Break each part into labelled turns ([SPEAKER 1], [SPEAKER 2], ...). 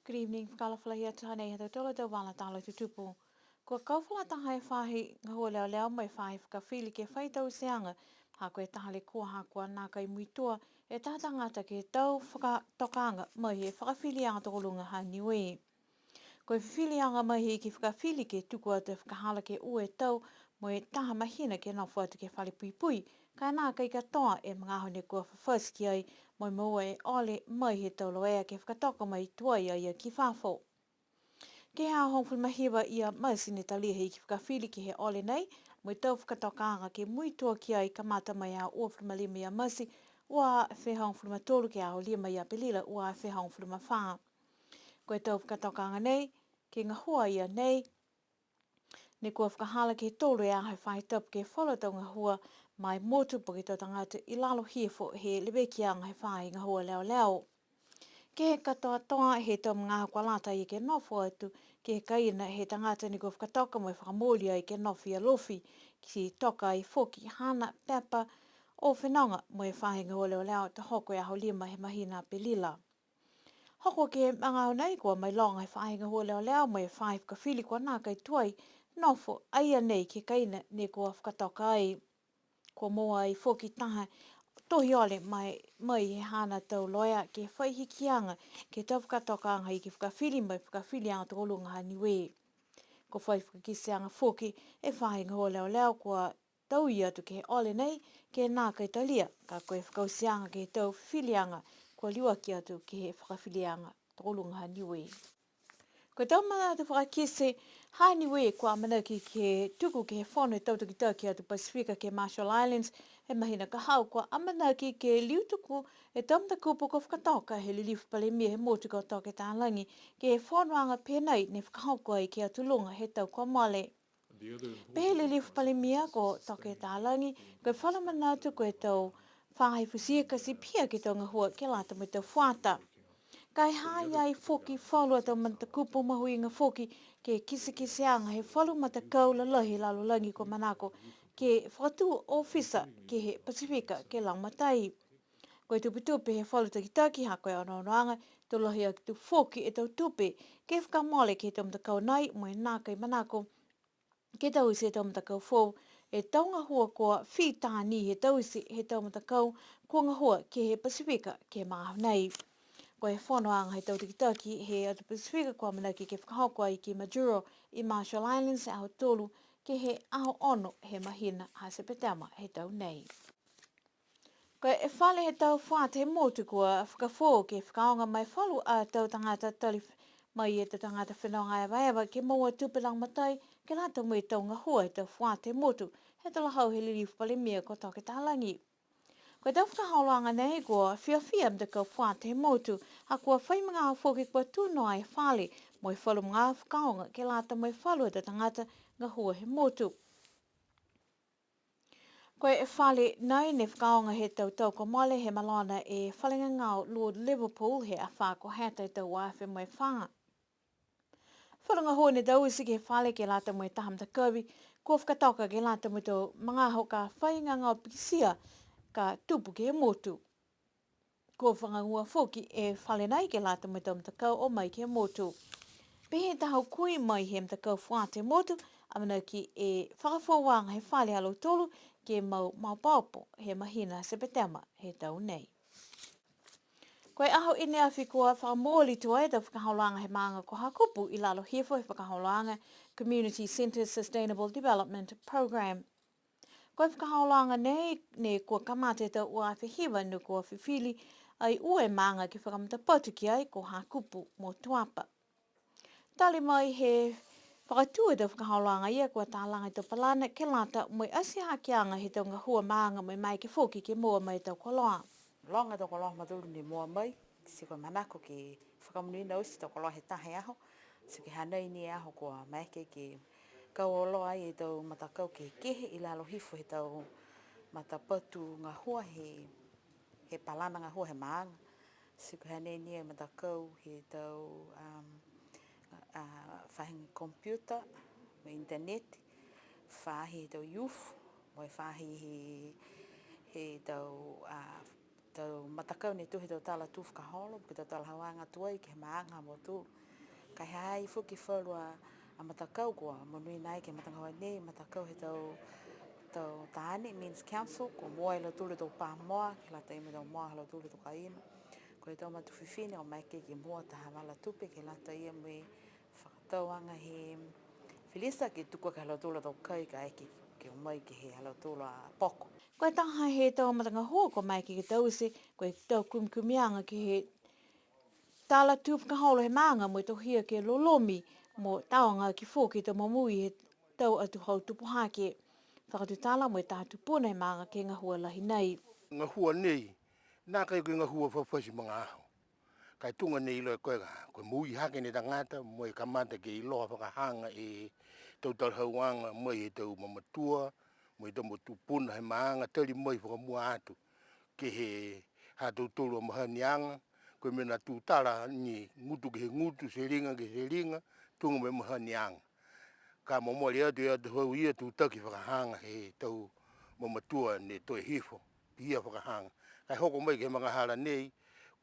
[SPEAKER 1] Good evening, whakalawhala hia tahane he tautola tau wala tālo tu tupu. Kua kauwhala taha e whahi ngahua leo leo mai whahi whakawhili ke whai tau seanga, ha koe taha le kua ha kua nā kai muitua e tata ngata ke tau whakatokanga mai he whakawhili anga tokolunga ha Niuean. Koe whiwhili anga mai he ki whakawhili ke tuku atu e whakahala ke ue tau mo e taha mahina ke nofu atu ke whale pui pui, kai nā kai katoa e mga hone kua whawhaski ai moi mua e ole mai he tau loea ke whakatoko mai tuai ia ki whafo. Ke hea hongwhi mahiwa ia maisine talia hei ki whakawhili ki he ole nei, mo i tau whakatokanga ke mui tua ki ai kamata mai a ua whamalima ia masi, ua whehongwhi matolu ke a o lima ia pelila, ua whehongwhi mawhaa. Koe tau whakatokanga nei, ke ngahua ia nei, ne kua whakahala ke tolu e ahai whai tapu ke wholo tau ngahua mai motu po ke tau tangata i lalo hiefo he lebeki anga he whai ngahua leo leo. Ke he katoa toa he tau mga kua lata i ke nofu atu, ke he kaina he tangata ni kua whakatoka mo e whakamoli ai ke nofu ia lofi, ki toka i foki hana pepa o whenonga mo e whai ngahua leo leo te hoko e aho lima he mahina pelila. Hoko ke mga nei kua mai longa he whainga hua leo leo mai whai whakawhili kua nā kai tuai nofo aia nei ke kaina ne kua whakatoka ai. Kua moa i whoki taha tohi ole mai he hana tau loia ke whaihikianga ke tau whakatoka anga i ke whakawhili mai whakawhili anga tokolunga ha Niuean. Ko whai whakakise anga whoki e whainga hua leo leo kua tau i atu ke he ole nei ke nā kai talia ka koe whakausianga ke tau whiwhilianga kua liwa ki atu ke he whakawhilianga tokolunga ha Niuean. Ko tau mana te whakakise ha Niuean kua manaki ke tuku ke he whono e tautuki ki atu Pasifika ke Marshall Islands he mahina ka hau kua amanaki ke liutuku e tamta kupu ko whakatoka he lilifu pale mia he motu ko toke tālangi ke he whono anga pēnei ne whakahauko ai ke atu lunga he tau kua mole. Pehe lilifu pale mia ko toke tālangi koe whalamana atu koe tau whahai fusia kasi pia ke tau ngahua ke lata mo tau whata. Kai hai ai whoki whalu atau manta kupu mahui ngā whoki ke kisi anga he whalu mata kaula lahi lalo langi ko manako ke whatu ofisa ke he Pasifika ke Langmatai. Koe tupi he whalu taki ha koe anoanga to lahi a tu whoki e tau tupi ke whakamole ke tau mata kau nai mo e nā kai manako ke tau isi e tau mata kau whou e tau ngahua kua whi tāni he tau isi he tau mata kau kua ngahua ke he Pasifika ke mahu nei. Ko he whanoanga he tautikitaki he atu Pasifika kua manaki ke whakahoko ai ki Majuro i Marshall Islands aho tolu ke he aho ono he mahina ha sepetama he tau nei. Ko e whale he tau whāte he motu kua whakawho ke whakaonga mai whalu a tau tangata tali mai e te tangata whenonga ewa ke maua tupilang matai ke lata mui tau ngahua he tau whāte he motu he tala hau he lirifu pale mia ko toke tālangi. Ko tau whakahaolanga nei kua whiawhia mta kau whāte he motu, ha kua whai mga au whoki kua tūno ai whale, mo i whalu mga au whakaonga ke lata mo i whalu e te tangata ngā hua he motu. Ko e whale nei ne whakaonga he tau ko mole he malona e whalinga ngau Lord Liverpool he a whako hata e tau waiwhi mo i whanga. Whalunga hoa ne tau isi ke whale ke lata mo i tahamta kawi, kua whakatoka ke lata mo i tau mga hoka whainga ngau pikisia, ka tupu ke he motu. Ko whangangua whoki e whale nei ke lata mo tau mtakau o mai ke motu. Pehe tahau kui mai he mtakau whāte motu, amana ki e whakawhawanga he whale alo tolu ke mau paupo he mahina sepetema he tau nei. Koe aho ine awhi kua whakamōli tua e tau whakahaolanga he maanga ko hakupu i lalo hefo he whakahaolanga Community Centre Sustainable Development Program. Koe whakahaolanga nei ne kua kamate tau ua whihiwa no kua whiwhili ai ue maanga ki whakamata patu ki ai ko hakupu mo tuapa. Tali mai he whakatua tau whakahaolanga ia kua tālanga i tau palana ke lata mo i asi hakianga he tau ngahua maanga mo i mai ke whoki ke mua mai tau koloa.
[SPEAKER 2] Longa tau koloa maduru ni mua mai, si koe manako ki whakamunuina usi tau koloa he tahe aho, si ke hanei ni aho kua maeke ki kauoloa ai e tau matakau ke kehe i lalo hifo he tau matapatu ngā hua he palana ngā hua he maanga. Si koe hanei ni e matakau he tau whahingi kompiuta, mo internet, whahi he tau youth, mo e whahi he tau tau matakau ni tuhi tau tala tu whakaholo, ki tau tala hawanga tuai ke maanga mo tu. Kai hai fuki whalua a matakau kua, monui nai ke matangawa nei, matakau he tau taani, means council, ko moa ila tulu tau pā moa, ki lata ime tau moa hala tulu tau kaina. Ko e tau matu whiwhine o mai ke moa ta hawala tupe, ke lata ia me whakatauanga he Filisa ki tukua ke hala tulu tau kai ka eki ke o mai ke he hala tulu a poko.
[SPEAKER 1] Ko e taha he tau matanga hoa ko mai ki tau se, ko e tau kumkumianga ki he tala tu whakaholo he maanga mo tau hia ke lolomi mo taonga ki fōki tau mamui he tau atu hau tupu hake. Whakatu tala mo e tātu puna he maanga ke ngā hua lahi nei.
[SPEAKER 3] Ngā hua nei, nā kai koe ngā hua whawhasi mga aho. Kai tunga nei ilo e koe koe mui hake ne tangata, mo e kamata ke iloha whakahanga e tau talhauanga, mo e tau mamatua, mo e tau motu puna he maanga, tali mai whakamua atu. Ke he hātou tolu o mahanianga, koe mena tū tala ni ngutu ke he ngutu, se ringa ke se ringa, tunga me mahanianga. Ka momori atu e atu hau ia tū taki whakahanga he tau mamatua ne toi hifo. Ia whakahanga. Kai hoko mai ke mga hala nei,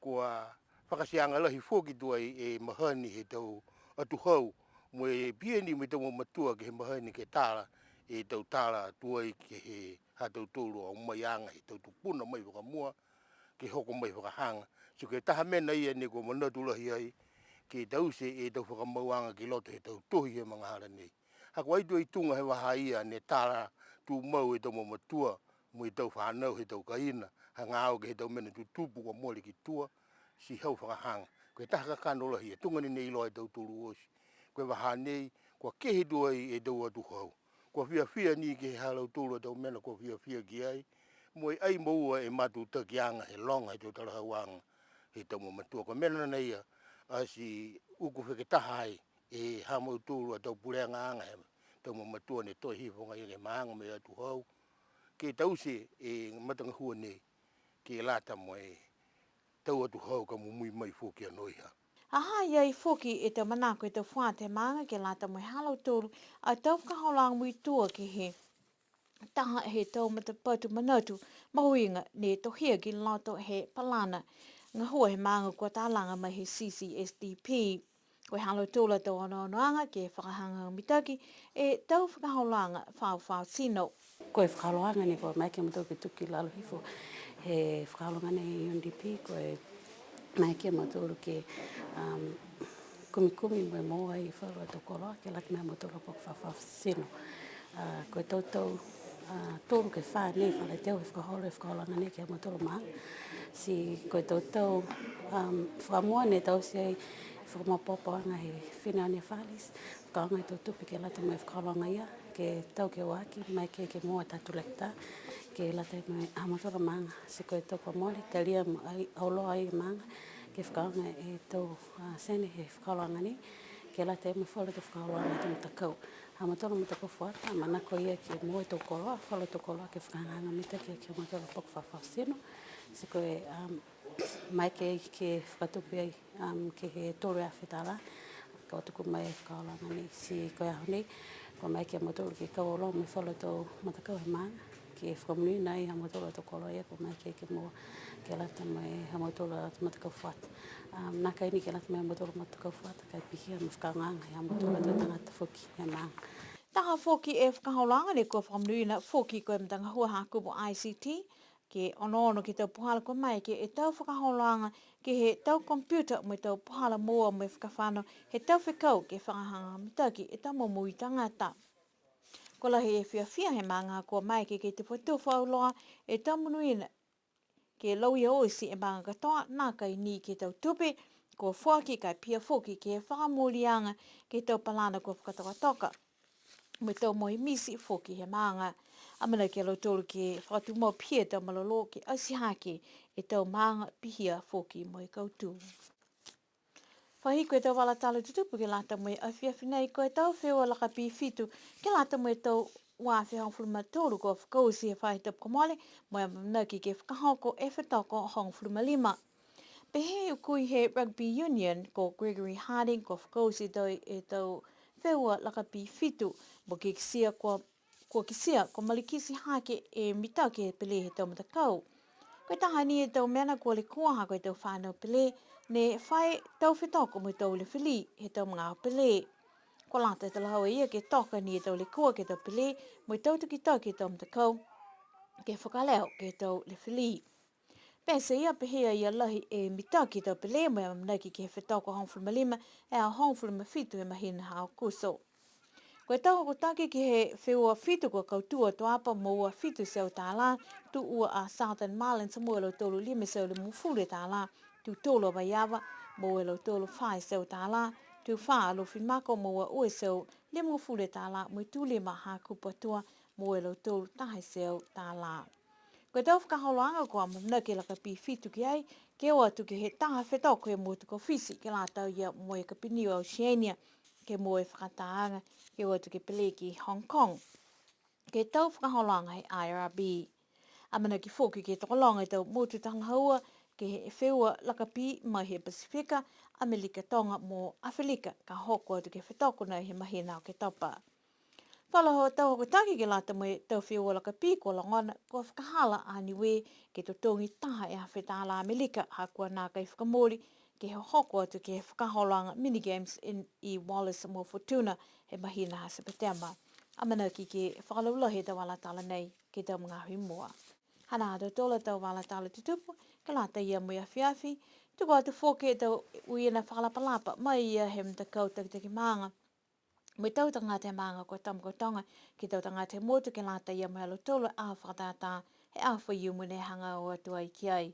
[SPEAKER 3] kua whakasianga lahi fōki tua e mahani he tau atu hau, mo e pieni me tau matua ke he mahani ke tāla, e tau tāla tuai ke he hātou tōru o mai anga he tau tupuna mai whakamua, ke hoko mai whakahanga. So ke taha mena ia ne ko manatu lahi ai, ke tau se e tau whakamauanga ke loto he tau tohi he mga hala nei. Hako aitu i tunga he waha ia ne tāla tū mau e tau mamatua, mo i tau whanau he tau kaina, ha ngāo ke he tau mena tu tupu kwa mole ki tua, si hau whakahanga. Koe taha kakano lahi, tunga ni nei loa e tau turu osi. Koe waha nei, kua kehe tua e tau atu hau. Kua whia ni ke he halau tūru e tau mena kua whia ki ai, mo i ai maua e matu takianga he longa he tau talahauanga he tau mamatua. Koe mena nei a si uku wheketaha ai, e hamau tūru e tau pureanga anga he tau mamatua ne toi hifonga i ke maanga me atu hau. Ke tause e matanga hua nei, ke lata mo e tau atu hau ka mumui mai fōki anoiha.
[SPEAKER 1] Aha iai fōki e tau manako e tau whāte maanga ke lata mo e halau tōru, a tau whakaholang mui tua ki he taha he tau matapatu manatu mahuinga ne tohia ki lato he palana. Ngā hua he maanga kua tālanga mai he CCSDP. Koe halo tōla tau anoanga ke whakahanga mitaki e tau whakaholanga whau sino.
[SPEAKER 4] Koe whakaloanga ni koe mai ke matou ki tuki lalo hifo. He whakaloanga ni UNDP koe mai ke matou ke kumi mo moa i whalua tau koroa ke laki mai matou pok whawhau sino. Koe tau tōru ke wha nei whale teo e whakaholoanga nei ke matou maa. Si koe tau whakamua ne tau si ai whakamapopoanga he whenua ne whalis. Whakaanga i tau tupi ke lata mai whakaloanga ia. Ke tau ke waki, mai ke moa tatu lekta, ke lata mai amatora manga, se koe tau pa mole, te lia auloa ai manga, ke whakaanga e tau sene he whakaloanga ni, ke lata mai whalo te whakaloanga te matakau. Amatora matakau whata, manako ia ke moa tau koloa, whalo tau koloa ke whakaanga mita ke amatora pok whawhau sino, se koe mai ke whakatupi ai ke he tōru a whetala, ka tuku mai whakaloanga ni, si koe aho nei, ko mai ke motor ke kaolo me whala tau matakau he maanga, ke whakamui nai ha motor tau kolo ia, ko mai ke mo ke lata mai ha motor matakau whata. Nā kai ni ke lata mai ha motor matakau whata, kai pihia ma whakanganga ha motor tau tangata whuki he maanga.
[SPEAKER 1] Taha whoki e whakaholanga ne kua whakamnui na whoki koe mtanga hua hakupo ICT, ke ono ki tau puhala ko mai ke e tau whakaholanga ke he tau computer mo tau puhala moa mo e whakawhano he tau whekau ke whakahanga mitaki e tau momui tangata. Ko lahi e whiawhia he manga ko mai ke te whatuwha auloa e tau munuina ke laui oisi e manga katoa nā kai ni ke tau tupi ko whuaki kai pia whoki ke whakamurianga ke tau palana ko whakatokatoka. Mo tau mohi misi whoki he manga. Amana ke lautoro ke whakatumo pia tau malolo ke asihake e tau manga pihia whoki mo i kautu. Whahi koe tau wala talo tutupu ke lata mo i awhiawhi nei koe tau whiua laka pi fitu ke lata mo i tau wā whiahong fuluma tōru ko whakausi he whahi tapu komole mo i mamnaki ke whakahoko e whetako hong fuluma lima. Pe he ukui he rugby union ko Gregory Harding ko whakausi tau e tau whiua laka pi fitu mo ke kisia ko malikisi hake e mitau ke pele he tau matakau. Koe taha ni e tau mena kua le kuaha koe tau whanau pele, ne whai tau whetoko mo tau le whili, he tau mga pele. Ko lata te lahaua ia ke toka ni e tau le kua ke tau pele, mo tau tuki tau ke tau mtakau, ke whakaleo ke tau le whili. Pese ia pehea ia lahi e mitaki tau pele, mo ia mamnaki ke whetoko hongfulma lima, e a hongfulma fitu e mahina hao kuso. Koe tau ko take ki he wheua fitu ko kautua toapa mo ua fitu seu tāla, tu ua a Southern Marlin sa mua lau tolu lima seu le mufule tāla, tu tolo vaiava mo ua lau tolu whai seu tāla, tu wha alo finmako mo ua ue seu le mufule tāla, mo tu lima ha kupatua mo ua lau tolu tahi seu tāla. Koe tau whakaholoanga ko a mamna ke laka pi fitu ki ai, ke oa tu ke he taha whetoko e mo tuko fisi, ke la tau ia mo e kapiniu Oceania, ke mo e whakataanga, ke oa tu ke pele ki Hong Kong. Ke tau whakaholoanga he IRB. Amana ki fōki ke tokolonga e tau motu tangahaua, ke he wheua laka pi mai he Pasifika, Amerika Tonga mo Awhelika, ka hoko tu ke whetoko nei he mahina o ke topa. Whalaho tau hoko taki ke lata mo e tau whiua laka pi ko langona ko whakahala a niwe ke to tongi taha e hawheta ala Amerika hakua nā kai whakamori ke he hoko atu ke whakaholanga minigames in i Wallace mo Fortuna he mahina ha September. Amana ki ke whakalaulahi tau ala tala nei ke tau mga hui mua. Hana ato tola tau wala tala tutupu ke lata ia mo ia whiawhi tuko atu whoke tau uiena whakalapalapa mai ia he mtakau takitaki maanga. Mai tau tanga te maanga ko tam ko tonga ki tau tanga te motu ke lata ia mai alo tolo a whakatata he a whaiu mune hanga o atua i ki ai.